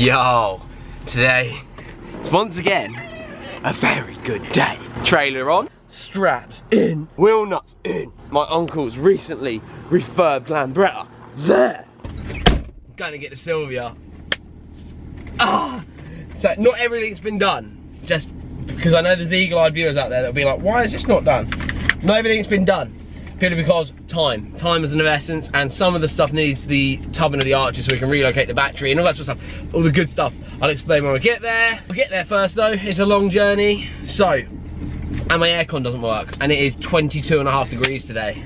Yo, today it's once again a very good day. Trailer on, straps in, wheel nuts in. My uncle's recently refurbed Lambretta there. Gonna get to Sylvia. So not everything's been done, just because I know there's eagle-eyed viewers out there that'll be like, why is this not done? Not everything's been done, purely because time is of essence, and some of the stuff needs the tubbing of the arches so we can relocate the battery and all that sort of stuff, all the good stuff. I'll explain when we get there. We'll get there first though, it's a long journey, so, and my aircon doesn't work, and it is 22.5 degrees today.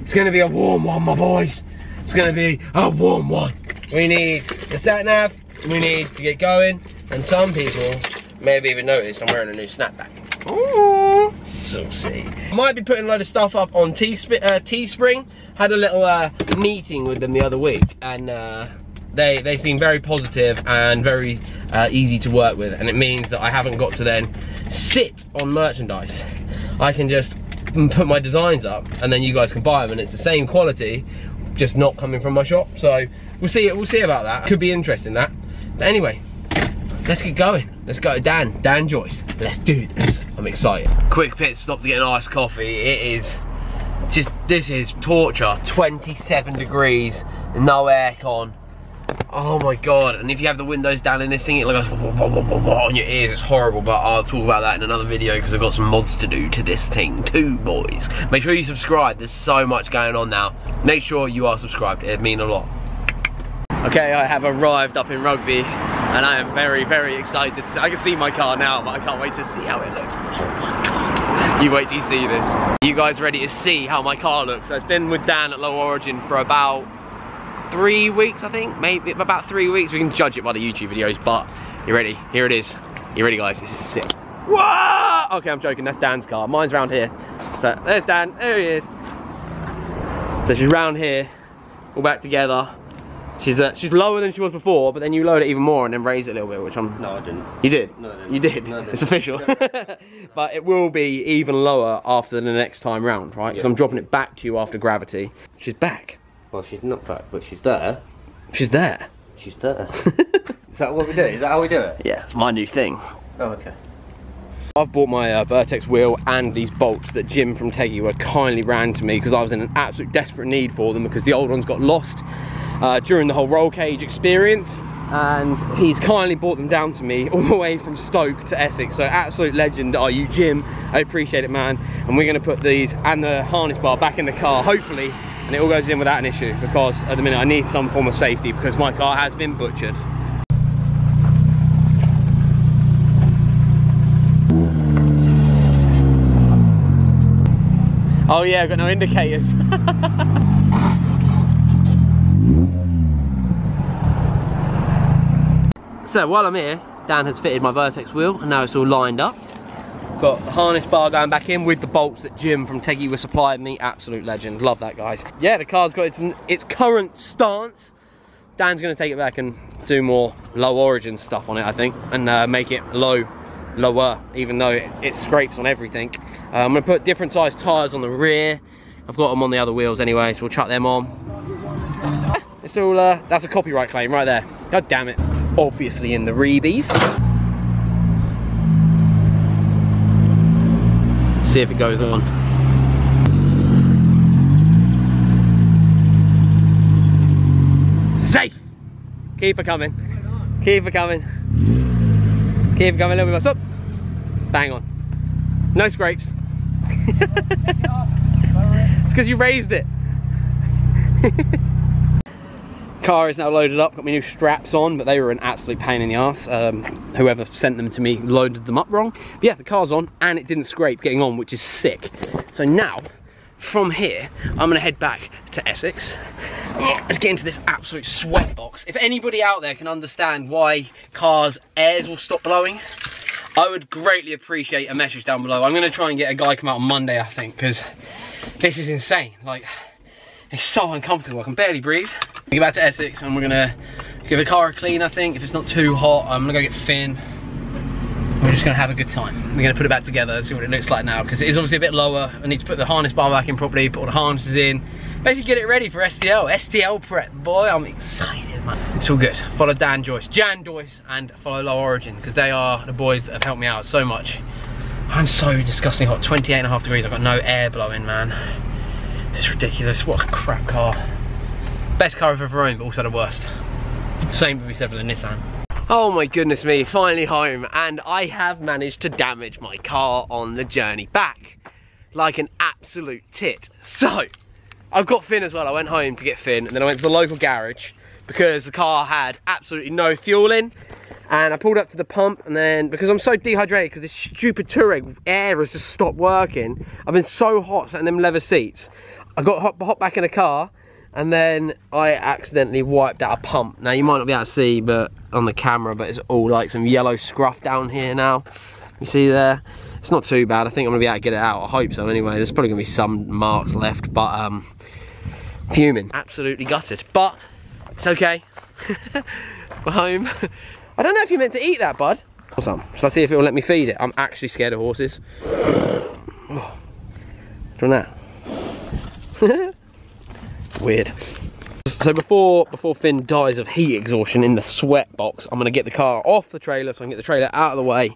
It's gonna be a warm one, my boys. It's gonna be a warm one. We need the sat nav, we need to get going, and some people may have even noticed I'm wearing a new snapback. Ooh, saucy. I might be putting a load of stuff up on Teespring. Had a little meeting with them the other week, and they seem very positive and very easy to work with, and it means that I haven't got to then sit on merchandise. I can just put my designs up, and then you guys can buy them, and it's the same quality, just not coming from my shop. So we'll see about that. Could be interesting, that. But anyway, let's get going. Let's go to Dan Joyce. Let's do this. I'm excited. Quick pit stop to get an iced coffee. It is just, this is torture. 27 degrees, no aircon. Oh my God. And if you have the windows down in this thing, it goes on your ears. It's horrible, but I'll talk about that in another video because I've got some mods to do to this thing too, boys. Make sure you subscribe. There's so much going on now. Make sure you are subscribed. It'd mean a lot. Okay, I have arrived up in Rugby, and I am very, very excited. I can see my car now, but I can't wait to see how it looks. You wait till you see this. You guys ready to see how my car looks? So it's been with Dan at Low Origin for about 3 weeks, I think. Maybe about 3 weeks. We can judge it by the YouTube videos, but you ready? Here it is. You ready, guys? This is sick. Whoa! Okay, I'm joking. That's Dan's car. Mine's round here. So there's Dan. There he is. So she's round here, all back together. She's lower than she was before, but then you lowered it even more and then raised it a little bit, which I'm... No, I didn't. You did? No, I didn't. You did? No, I didn't. It's official. But it will be even lower after the next time round, right? Because I'm dropping it back to you after gravity. She's back. Well, she's not back, but she's there. She's there? She's there. Is that what we do? Is that how we do it? Yeah, it's my new thing. Oh, okay. I've bought my Vertex wheel and these bolts that Jim from Teggy were kindly ran to me because I was in an absolute desperate need for them because the old ones got lost during the whole roll cage experience, and he's kindly brought them down to me all the way from Stoke to Essex. So absolute legend are you, Jim. I appreciate it, man. And we're going to put these and the harness bar back in the car, hopefully, and it all goes in without an issue, because at the minute I need some form of safety because my car has been butchered. Oh yeah, I've got no indicators. So while I'm here, Dan has fitted my Vertex wheel, and now it's all lined up. Got the harness bar going back in with the bolts that Jim from Teggy was supplying me. Absolute legend, love that, guys. Yeah, the car's got its current stance. Dan's gonna take it back and do more Low Origin stuff on it, I think, and make it lower, even though it scrapes on everything. I'm gonna put different size tires on the rear. I've got them on the other wheels anyway, so we'll chuck them on. It's all, that's a copyright claim right there. God damn it. Obviously in the Reebies. See if it goes on. Safe! Keep her coming. Keep her coming. Keep it coming a little bit more. Stop! Bang on. No scrapes. It's because you raised it. Car is now loaded up, got my new straps on, but they were an absolute pain in the arse. Whoever sent them to me loaded them up wrong. But yeah, the car's on and it didn't scrape getting on, which is sick. So now, from here, I'm gonna head back to Essex. Let's get into this absolute sweat box. If anybody out there can understand why cars' airs will stop blowing, I would greatly appreciate a message down below. I'm gonna try and get a guy come out on Monday, I think, because this is insane. Like, it's so uncomfortable, I can barely breathe. We get back to Essex and we're gonna give the car a clean, I think. If it's not too hot, I'm gonna go get Finn. We'll just gonna have a good time. We're gonna put it back together, see what it looks like now, because it is obviously a bit lower. I need to put the harness bar back in properly, put all the harnesses in, basically get it ready for STL. STL prep, boy, I'm excited, man. It's all good. Follow Jan Joyce, and follow Low Origin, because they are the boys that have helped me out so much. I'm so disgustingly hot, 28.5 degrees, I've got no air blowing, man. This is ridiculous, what a crap car. Best car I've ever owned, but also the worst. The same would be said for the Nissan. Oh my goodness me, finally home, and I have managed to damage my car on the journey back. Like an absolute tit. So, I've got Finn as well. I went home to get Finn, and then I went to the local garage because the car had absolutely no fuel in. And I pulled up to the pump, and then, because I'm so dehydrated, because this stupid Touareg air has just stopped working, I've been so hot sat in them leather seats, I got hot back in the car, and then I accidentally wiped out a pump. Now you might not be able to see but on the camera, but it's all like some yellow scruff down here now. You see there? It's not too bad. I think I'm gonna be able to get it out. I hope so anyway. There's probably gonna be some marks left, but fuming. Absolutely gutted. But it's okay. We're home. I don't know if you meant to eat that, bud. Or something. Shall I see if it will let me feed it? I'm actually scared of horses. Oh. Doing that. Weird. So before Finn dies of heat exhaustion in the sweat box, I'm gonna get the car off the trailer so I can get the trailer out of the way,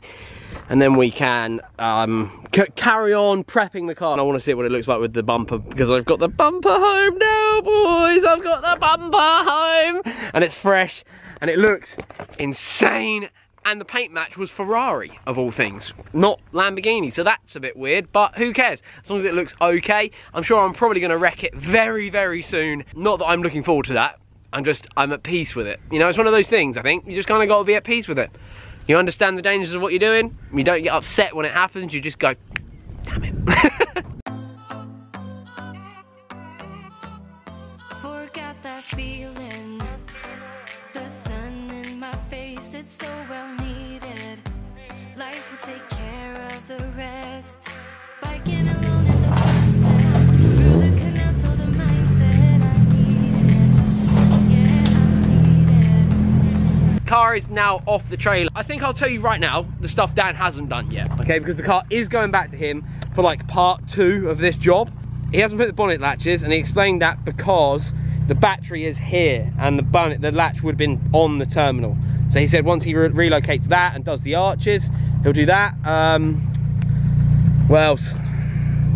and then we can carry on prepping the car. And I want to see what it looks like with the bumper, because I've got the bumper home now, boys. I've got the bumper home, and it's fresh, and it looks insane. And the paint match was Ferrari, of all things, not Lamborghini, so that's a bit weird, but who cares? As long as it looks okay. I'm sure I'm probably going to wreck it very, very soon. Not that I'm looking forward to that, I'm at peace with it. You know, it's one of those things, I think, you just kind of got to be at peace with it. You understand the dangers of what you're doing, you don't get upset when it happens, you just go, damn it. Forgot that feeling, the sun in my face, it's so well needed. Life will take care of the rest. Biking alone in the sunset, through the canal, so the mindset I needed. Car is now off the trailer. I think I'll tell you right now the stuff Dan hasn't done yet, okay? Because the car is going back to him for like part 2 of this job. He hasn't put the bonnet latches, and he explained that because the battery is here and the latch would have been on the terminal. So he said once he relocates that and does the arches, he'll do that. What else?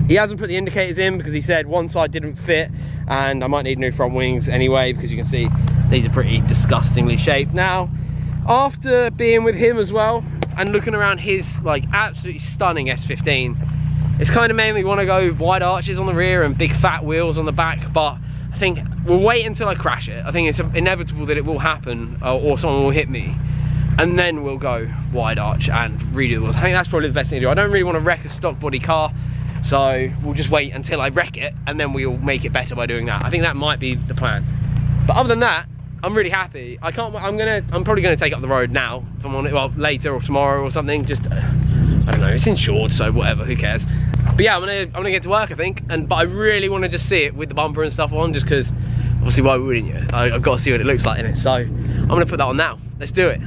He hasn't put the indicators in because he said one side didn't fit, and I might need new front wings anyway, because you can see these are pretty disgustingly shaped. Now, after being with him as well and looking around his like absolutely stunning S15, it's kind of made me want to go wide arches on the rear and big fat wheels on the back, but I think we'll wait until I crash it. I think it's inevitable that it will happen, or someone will hit me, and then we'll go wide arch and redo the wheels. I think that's probably the best thing to do. I don't really want to wreck a stock body car, so we'll just wait until I wreck it, and then we'll make it better by doing that. I think that might be the plan. But other than that, I'm really happy. I'm probably gonna take up the road now, if I'm on it, well, later or tomorrow or something. Just I don't know, it's insured, so whatever, who cares. But yeah, I'm gonna get to work, I think, but I really want to just see it with the bumper and stuff on, just because obviously why wouldn't you? I've got to see what it looks like in it, so I'm gonna put that on now. Let's do it.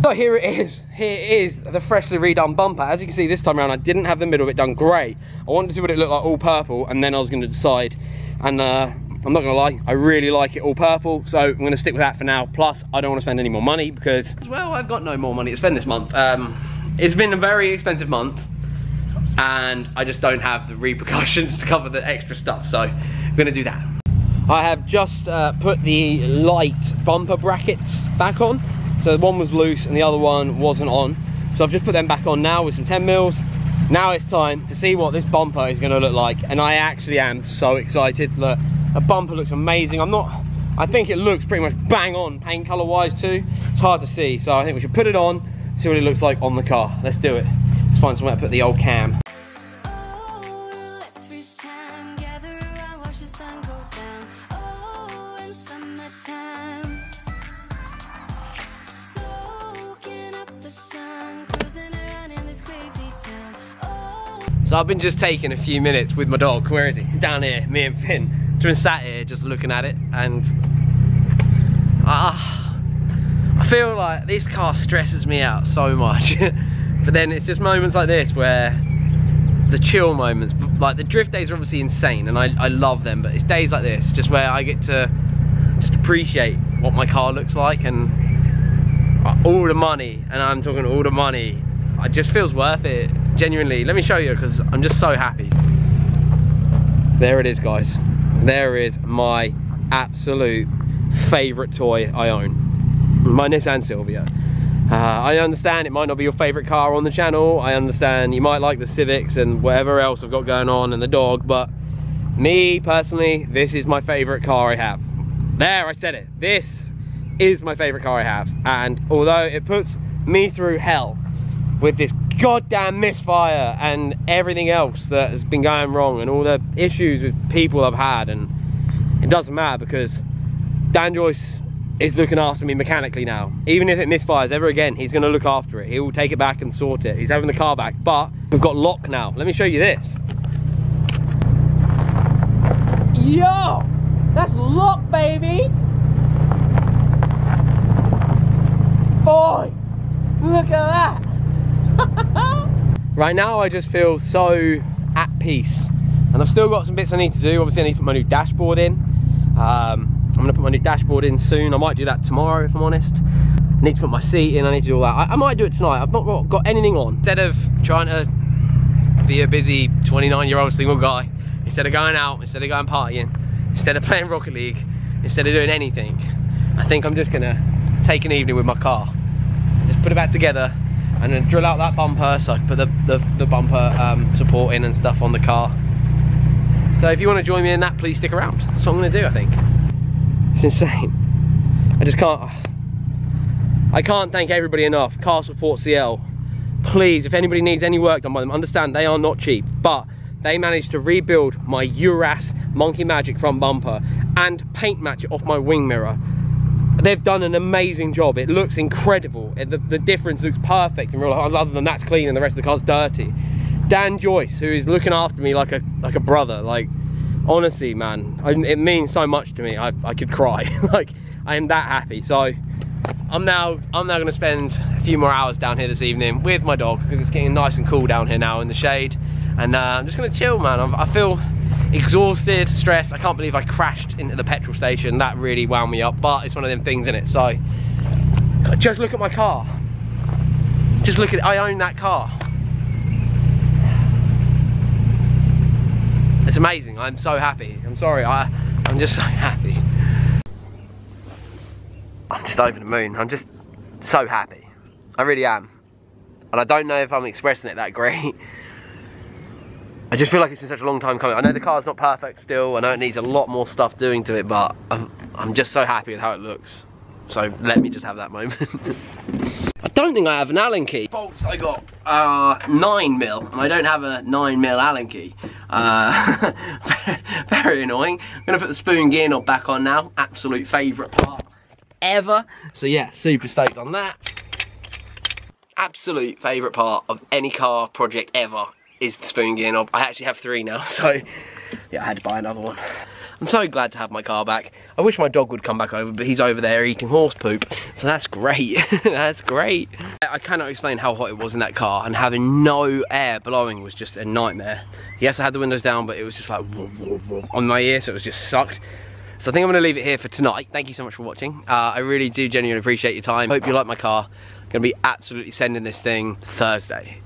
So here it is the freshly redone bumper. As you can see, this time around I didn't have the middle bit done grey. I wanted to see what it looked like all purple, and then I was going to decide. And I'm not gonna lie, I really like it all purple, so I'm gonna stick with that for now. Plus, I don't want to spend any more money because, well, I've got no more money to spend this month. It's been a very expensive month, and I just don't have the repercussions to cover the extra stuff, so I'm gonna do that. I have just put the light bumper brackets back on. So one was loose and the other one wasn't on. So I've just put them back on now with some 10 mils. Now it's time to see what this bumper is gonna look like, and I actually am so excited. Look, the bumper looks amazing. I think it looks pretty much bang on paint color wise too. It's hard to see, so I think we should put it on, see what it looks like on the car. Let's do it. Let's find somewhere to put the old cam. So I've been just taking a few minutes with my dog. Where is he? Down here, me and Finn. Just been sat here just looking at it, and I feel like this car stresses me out so much. But then it's just moments like this where the chill moments, like the drift days are obviously insane and I love them, but it's days like this just where I get to just appreciate what my car looks like, and all the money, and I'm talking all the money, it just feels worth it, genuinely. Let me show you, because I'm just so happy. There it is, guys. There is my absolute favourite toy I own, my Nissan Silvia. I understand it might not be your favourite car on the channel. I understand you might like the Civics and whatever else I've got going on and the dog, but me personally, this is my favourite car I have. There, I said it. This is my favourite car I have, and although it puts me through hell with this goddamn misfire and everything else that has been going wrong and all the issues with people I've had, and it doesn't matter because Dan Joyce is looking after me mechanically now. Even if it misfires ever again, he's going to look after it. He will take it back and sort it. He's having the car back, but we've got lock now. Let me show you this. Yo, that's lock, baby. Boy, look at that. Right now I just feel so at peace, and I've still got some bits I need to do. Obviously I need to put my new dashboard in. I'm gonna put my new dashboard in soon. I might do that tomorrow if I'm honest. I need to put my seat in, I need to do all that. I might do it tonight. I've not got anything on. Instead of trying to be a busy 29-year-old single guy, instead of going out, instead of going partying, instead of playing Rocket League, instead of doing anything, I think I'm just gonna take an evening with my car. Just put it back together and then drill out that bumper so I can put the bumper support in and stuff on the car. So if you want to join me in that, please stick around. That's what I'm gonna do, I think. It's insane. I can't thank everybody enough. Car Support CL, please, if anybody needs any work done by them, understand they are not cheap, but they managed to rebuild my Uras Monkey Magic front bumper and paint match it off my wing mirror. They've done an amazing job. It looks incredible. The difference looks perfect in real life, other than that's clean and the rest of the car's dirty. Dan Joyce, who is looking after me like a brother, like, honestly, man, it means so much to me. I could cry. Like, I am that happy. So I'm now going to spend a few more hours down here this evening with my dog, because it's getting nice and cool down here now in the shade, and I'm just going to chill, man. I feel exhausted, stressed. I can't believe I crashed into the petrol station. That really wound me up, but it's one of them things, innit? So just look at my car. Just look at it. I own that car. It's amazing. I'm so happy. I'm sorry. I'm just so happy. I'm just over the moon. I'm just so happy. I really am. And I don't know if I'm expressing it that great. I just feel like it's been such a long time coming. I know the car's not perfect still. I know it needs a lot more stuff doing to it, but I'm just so happy with how it looks. So let me just have that moment. I don't think I have an Allen key. Bolts I got 9mm, and I don't have a 9mm Allen key. Very annoying. I'm gonna put the spoon gear knob back on now. Absolute favourite part ever. So yeah, super stoked on that. Absolute favourite part of any car project ever is the spoon gear knob. I actually have 3 now, so yeah, I had to buy another one. I'm so glad to have my car back. I wish my dog would come back over, but he's over there eating horse poop, so that's great. That's great. I cannot explain how hot it was in that car, and having no air blowing was just a nightmare. Yes, I had the windows down, but it was just like on my ear, so it was just sucked. So I think I'm going to leave it here for tonight. Thank you so much for watching. I really do genuinely appreciate your time. Hope you like my car. I'm going to be absolutely sending this thing Thursday.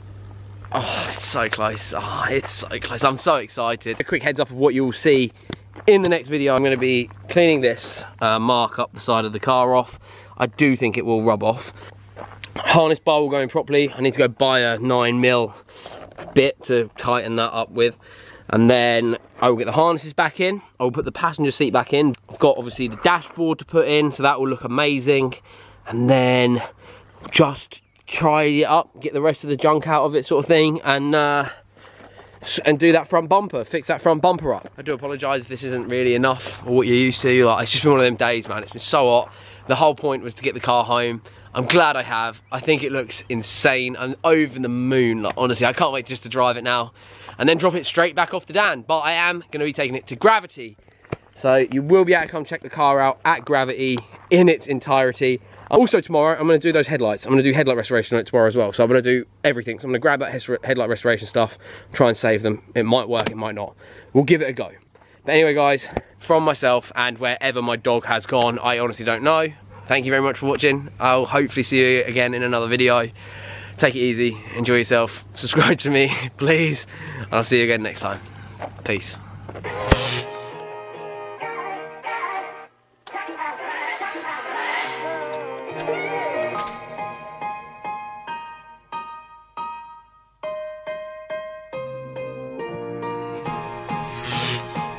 Oh, it's so close. Oh, it's so close. I'm so excited. A quick heads up of what you'll see in the next video. I'm going to be cleaning this mark up the side of the car off. I do think it will rub off. Harness bar will go in properly. I need to go buy a 9mm bit to tighten that up with. And then I will get the harnesses back in. I will put the passenger seat back in. I've got obviously the dashboard to put in, so that will look amazing. And then just try it up, get the rest of the junk out of it, sort of thing, and do that front bumper, fix that front bumper up. I do apologise if this isn't really enough or what you're used to. Like, it's just been one of them days, man. It's been so hot. The whole point was to get the car home. I'm glad I have. I think it looks insane. I'm over the moon. Like, honestly, I can't wait just to drive it now and then drop it straight back off to Dan. But I am going to be taking it to Gravity. So you will be able to come check the car out at Gravity in its entirety. Also tomorrow, I'm going to do those headlights. I'm going to do headlight restoration on it tomorrow as well. So I'm going to do everything. So I'm going to grab that headlight restoration stuff, try and save them. It might work, it might not. We'll give it a go. But anyway, guys, from myself and wherever my dog has gone, I honestly don't know. Thank you very much for watching. I'll hopefully see you again in another video. Take it easy, enjoy yourself, subscribe to me, please. And I'll see you again next time. Peace.